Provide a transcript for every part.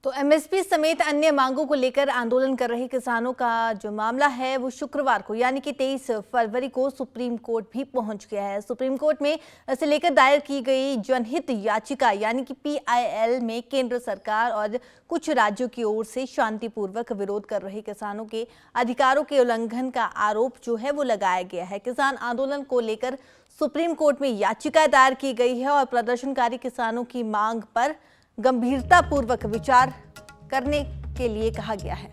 तो एमएसपी समेत अन्य मांगों को लेकर आंदोलन कर रहे किसानों का जो मामला है वो शुक्रवार को यानी कि 23 फरवरी को सुप्रीम कोर्ट भी पहुंच गया है। सुप्रीम कोर्ट में इसे लेकर दायर की गई जनहित याचिका यानी कि पीआईएल में केंद्र सरकार और कुछ राज्यों की ओर से शांतिपूर्वक विरोध कर रहे किसानों के अधिकारों के उल्लंघन का आरोप जो है वो लगाया गया है। किसान आंदोलन को लेकर सुप्रीम कोर्ट में याचिका दायर की गई है और प्रदर्शनकारी किसानों की मांग पर गंभीरता पूर्वक विचार करने के लिए कहा गया है।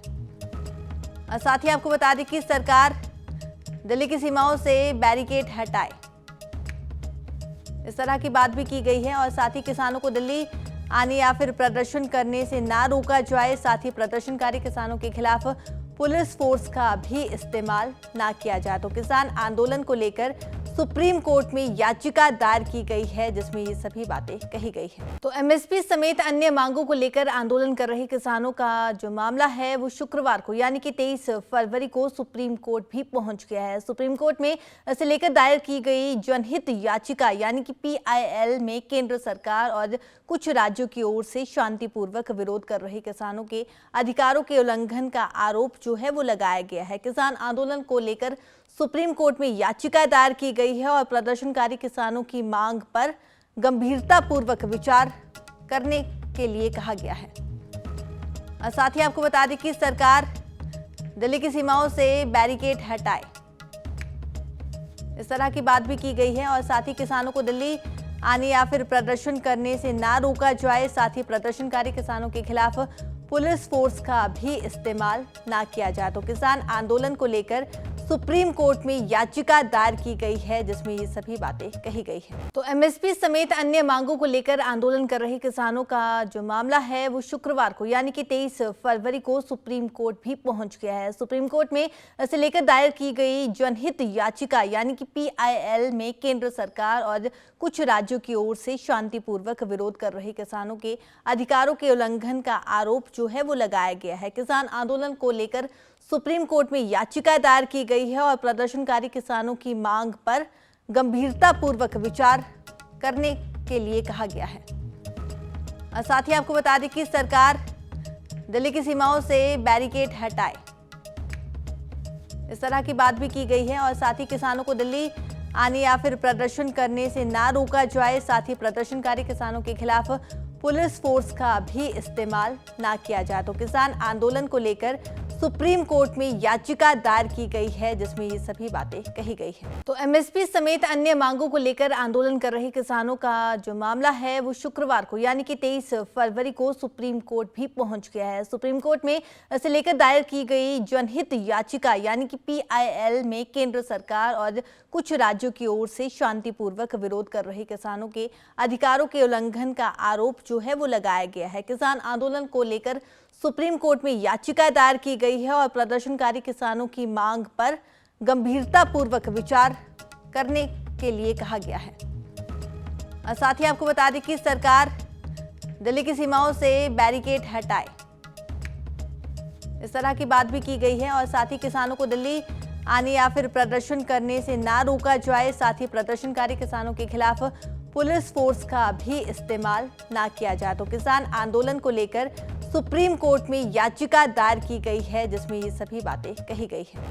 और साथ ही आपको बता दें कि सरकार दिल्ली की सीमाओं से बैरिकेड हटाए, इस तरह की बात भी की गई है। और साथ ही किसानों को दिल्ली आने या फिर प्रदर्शन करने से ना रोका जाए, साथ ही प्रदर्शनकारी किसानों के खिलाफ पुलिस फोर्स का भी इस्तेमाल ना किया जाए। तो किसान आंदोलन को लेकर सुप्रीम कोर्ट में याचिका दायर की गई है जिसमें ये सभी बातें कही गई है। तो एमएसपी समेत अन्य मांगों को लेकर आंदोलन कर रहे किसानों का जो मामला है वो शुक्रवार को यानी कि 23 फरवरी को सुप्रीम कोर्ट भी पहुंच गया है। सुप्रीम कोर्ट में इसे लेकर दायर की गई जनहित याचिका यानी कि पीआईएल में केंद्र सरकार और कुछ राज्यों की ओर से शांतिपूर्वक विरोध कर रहे किसानों के अधिकारों के उल्लंघन का आरोप जो है वो लगाया गया है। किसान आंदोलन को लेकर सुप्रीम कोर्ट में याचिका दायर की गई है और प्रदर्शनकारी किसानों की मांग पर गंभीरता पूर्वक विचार करने के लिए कहा गया है। और साथ ही आपको बता दें कि सरकार दिल्ली की सीमाओं से बैरिकेड हटाए, इस तरह की बात भी की गई है। और साथ ही किसानों को दिल्ली आने या फिर प्रदर्शन करने से ना रोका जाए, साथ ही प्रदर्शनकारी किसानों के खिलाफ पुलिस फोर्स का भी इस्तेमाल ना किया जाए। तो किसान आंदोलन को लेकर सुप्रीम कोर्ट में याचिका दायर की गई है जिसमें ये सभी बातें कही गई है। तो एमएसपी समेत अन्य मांगों को लेकर आंदोलन कर रहे किसानों का जो मामला है वो शुक्रवार को यानी कि 23 फरवरी को सुप्रीम कोर्ट भी पहुंच गया है। सुप्रीम कोर्ट में इसे लेकर दायर की गई जनहित याचिका यानी कि पीआईएल में केंद्र सरकार और कुछ राज्यों की ओर से शांतिपूर्वक विरोध कर रहे किसानों के अधिकारों के उल्लंघन का आरोप जो है वो लगाया गया है। किसान आंदोलन को लेकर सुप्रीम कोर्ट में याचिका दायर की गई है और प्रदर्शनकारी किसानों की मांग पर गंभीरता पूर्वक विचार करने के लिए कहा गया है। और साथ ही आपको बता दें कि सरकार दिल्ली की सीमाओं से बैरिकेड हटाए, इस तरह की बात भी की गई है। और साथ ही किसानों को दिल्ली आने या फिर प्रदर्शन करने से ना रोका जाए, साथ ही प्रदर्शनकारी किसानों के खिलाफ पुलिस फोर्स का भी इस्तेमाल ना किया जाए। तो किसान आंदोलन को लेकर सुप्रीम कोर्ट में याचिका दायर की गई है जिसमें ये सभी बातें कही गई है। तो एमएसपी समेत अन्य मांगों को लेकर आंदोलन कर रहे किसानों का जो मामला है वो शुक्रवार को यानी कि 23 फरवरी को सुप्रीम कोर्ट भी पहुंच गया है। सुप्रीम कोर्ट में इसे लेकर दायर की गई जनहित याचिका यानी कि पीआईएल में केंद्र सरकार और कुछ राज्यों की ओर से शांतिपूर्वक विरोध कर रहे किसानों के अधिकारों के उल्लंघन का आरोप जो है वो लगाया गया है। किसान आंदोलन को लेकर सुप्रीम कोर्ट में याचिका दायर की गई है और प्रदर्शनकारी किसानों की मांग पर गंभीरता पूर्वक विचार करने के लिए कहा गया है। और साथ ही आपको बता दें कि सरकार दिल्ली की सीमाओं से बैरिकेड हटाए, इस तरह की बात भी की गई है। और साथ ही किसानों को दिल्ली आने या फिर प्रदर्शन करने से ना रोका जाए, साथ ही प्रदर्शनकारी किसानों के खिलाफ पुलिस फोर्स का भी इस्तेमाल ना किया जाए। तो किसान आंदोलन को लेकर सुप्रीम कोर्ट में याचिका दायर की गई है जिसमें ये सभी बातें कही गई है।